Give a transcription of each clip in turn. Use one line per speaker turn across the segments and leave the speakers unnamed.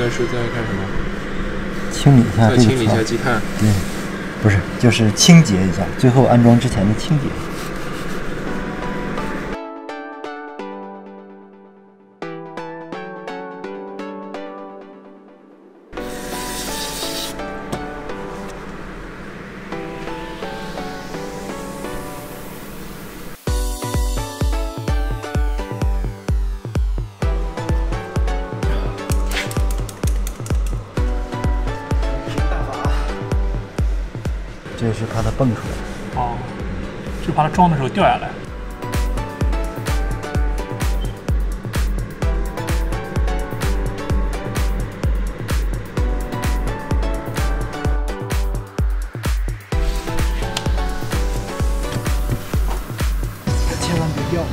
在是在干什么？
清理一下这个槽，
再清理一下积碳。
对，不是，就是清洁一下，最后安装之前的清洁。这是怕它蹦出来。
哦，是怕它装的时候掉下来。
千万别掉！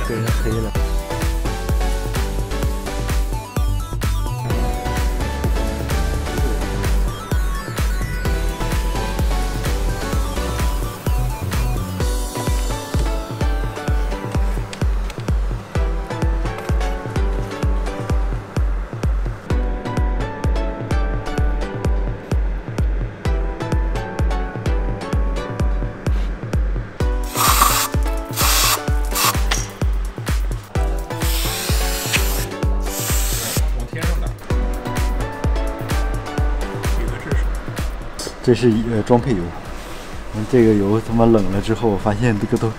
给人黑了。
这是装配油，这个油他妈冷了之后，我发现这个都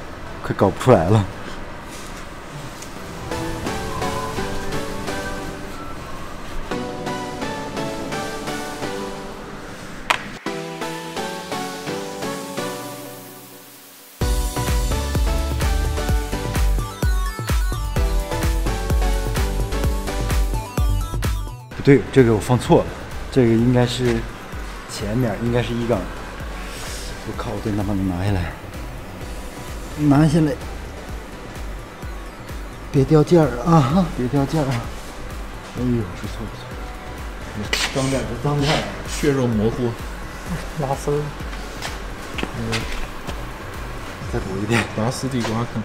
快搞不出来了。不对，这个我放错了，这个应该是。前面应该是一缸，我靠！我真他妈能拿下来，拿下来，别掉件儿啊！别掉件儿啊！哎呦，不错不错，脏点就脏点，
血肉模糊，
拉丝儿，
再补一点，
拔丝地瓜坑。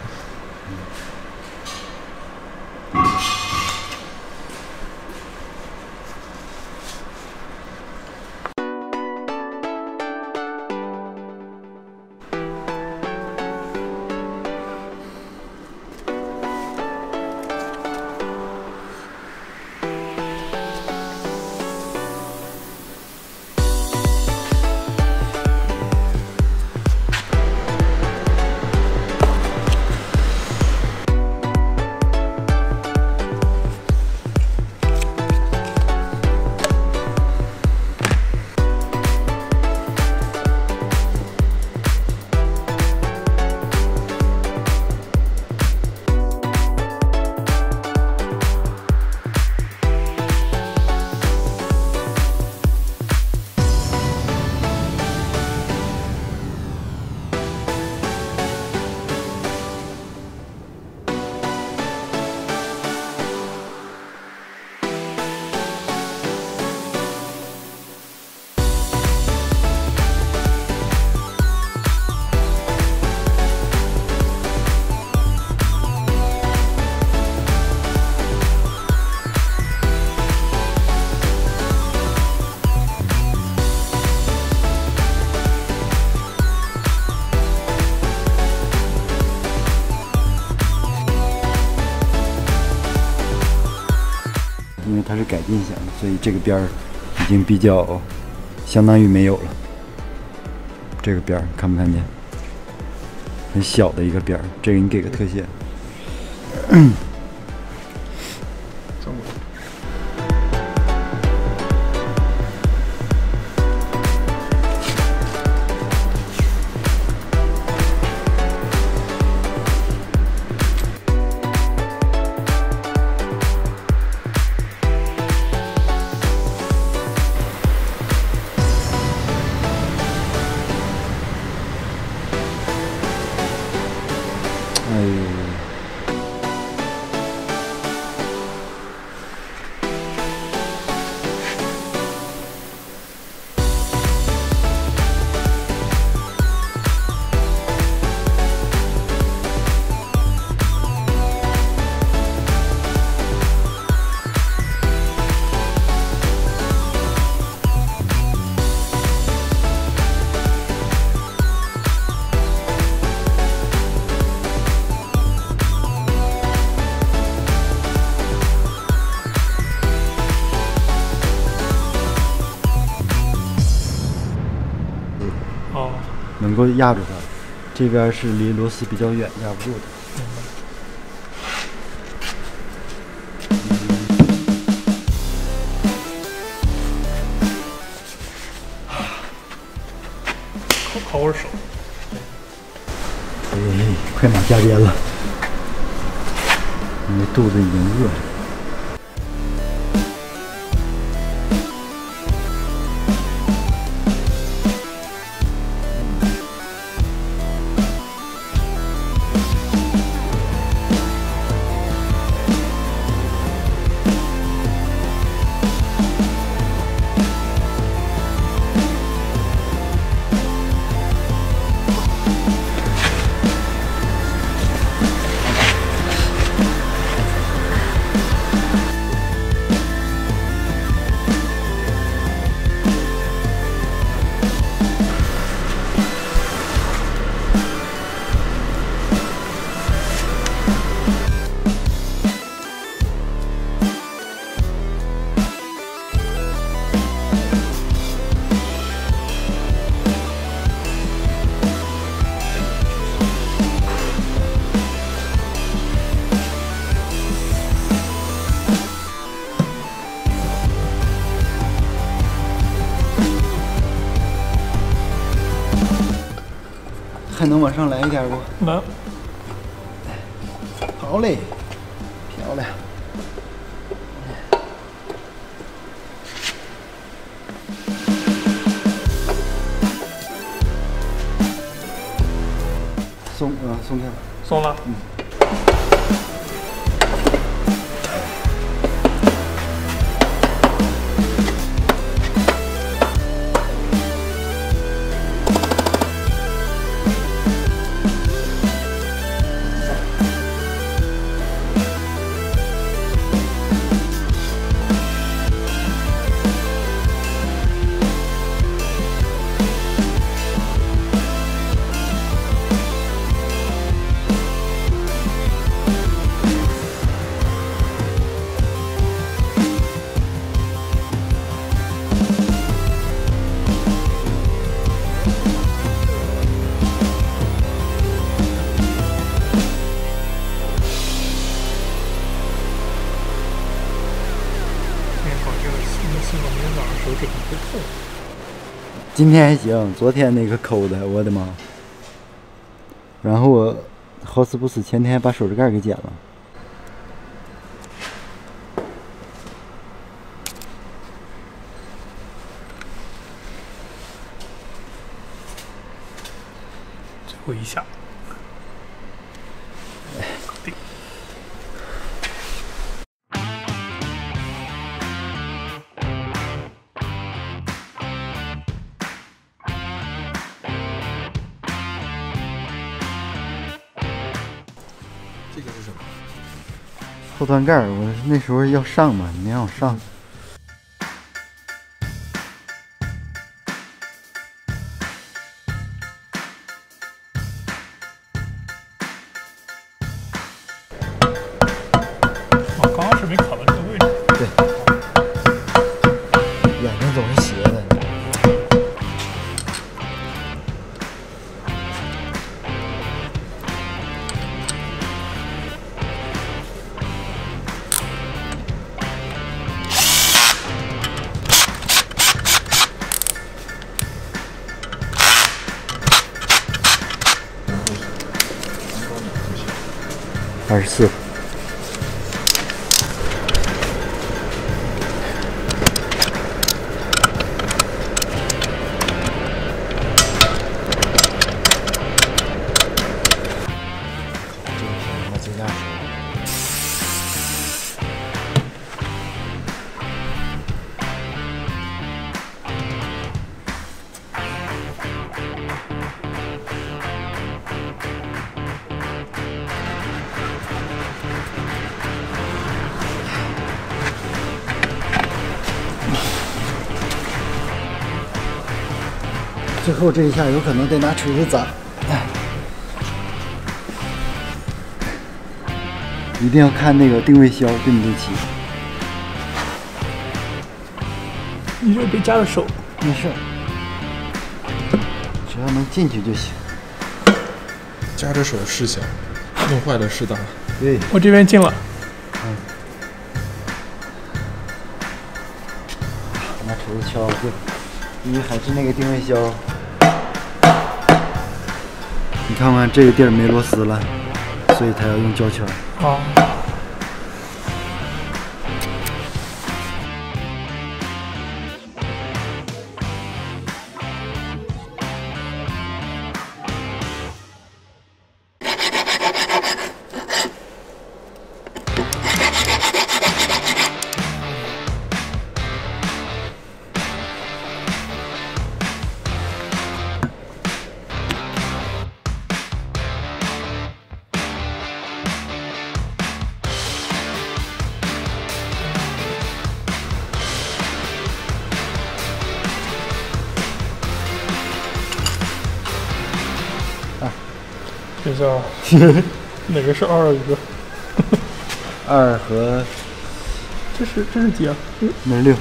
因为它是改进型，所以这个边儿已经比较相当于没有了。这个边儿看不看见？很小的一个边儿，这个你给个特写。
哦，
能够压住它。这边是离螺丝比较远，压不住的。
烤会儿手。
哎，快马加鞭了，因为肚子已经饿了。还能往上来一点不？
能。
好嘞，漂亮。松开了。
松了。
今天还行，昨天那个抠的，我的妈！然后我好死不死前天把手指盖给剪了。
最后一下，搞定。
这个是什么？
后端盖，我那时候要上嘛，没让我上。
我刚刚是没卡到这个位置。
对，眼睛总是斜的。24。最后这一下有可能得拿锤子砸，一定要看那个定位销对不对齐。
你这被夹了手，
没事，只要能进去就行。
夹着手是小，弄坏了是大。
对，
我这边进了，
拿锤子敲，对，因为还是那个定位销。你看看这个地儿没螺丝了，所以他要用胶圈。
啊，等一下，哪个是2一个？
2和
这是几啊？
那是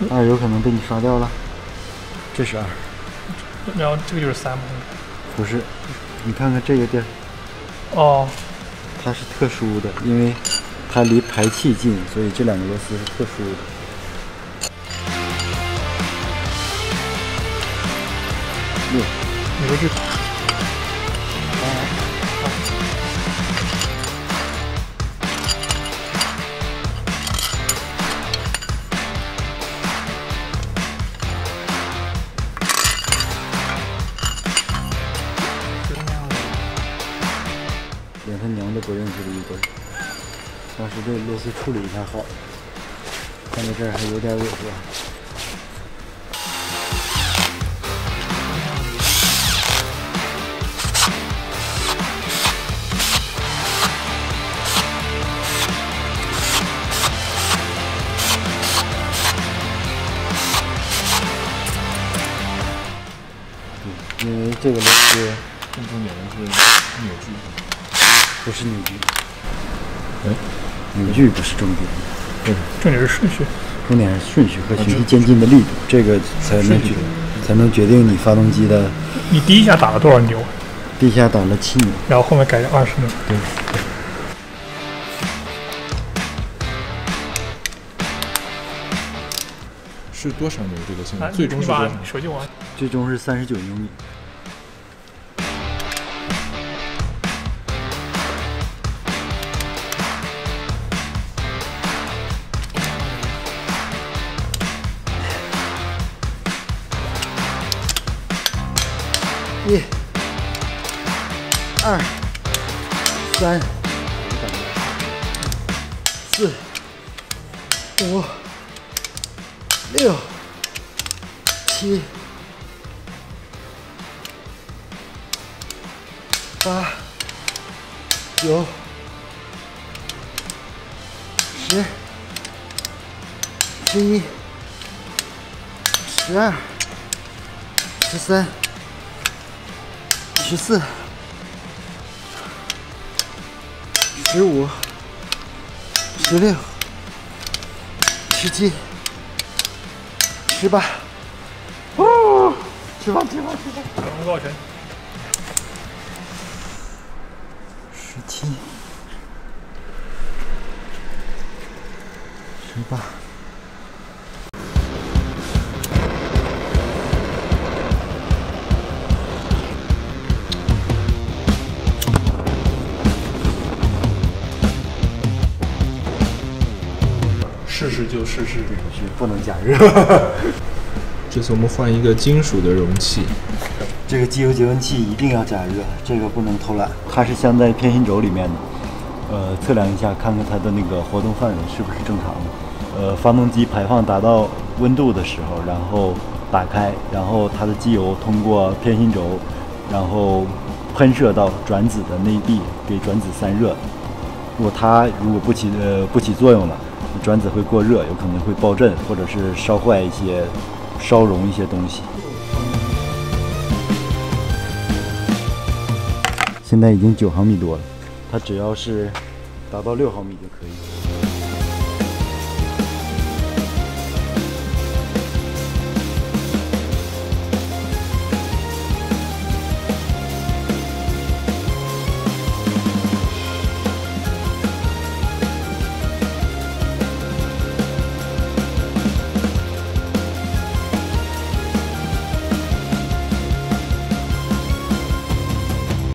6，2有可能被你刷掉了。这是2，
然后这个就是3吗？
不是。你看看这个地儿，
哦，
它是特殊的，因为它离排气近，所以这2个螺丝是特殊的。6，
你说这
连他娘都不认识的一根，当时这螺丝处理一下好，看到这儿还有点尾巴。对，因为这个螺丝
更重点的是扭矩。
不是扭矩，
哎，
扭矩不是重点，
重点是顺序。
重点是顺序和循序渐进的力度，这个才能决定你发动机的。
你第一下打了多少扭？
第一下打了7扭，
然后后面改成20扭。
对。
是多少牛？这个现在
啊
最终是多少？
你把手机往
最终是39牛米。1、2、3、4、5、6、7、8、9、10、11、12、13、14、15、16、17、18，哦，吃饭。
怎么多少钱
17、18。
试试就试试。
是不能加热。
这次我们换一个金属的容器，
这个机油节温器一定要加热，这个不能偷懒。它是镶在偏心轴里面的，测量一下，看看它的那个活动范围是不是正常的。发动机排放达到温度的时候，然后打开，然后它的机油通过偏心轴，然后喷射到转子的内壁，给转子散热。如果不起作用了，转子会过热，有可能会爆震，或者是烧熔一些东西。现在已经9毫米多了，它只要是达到6毫米就可以。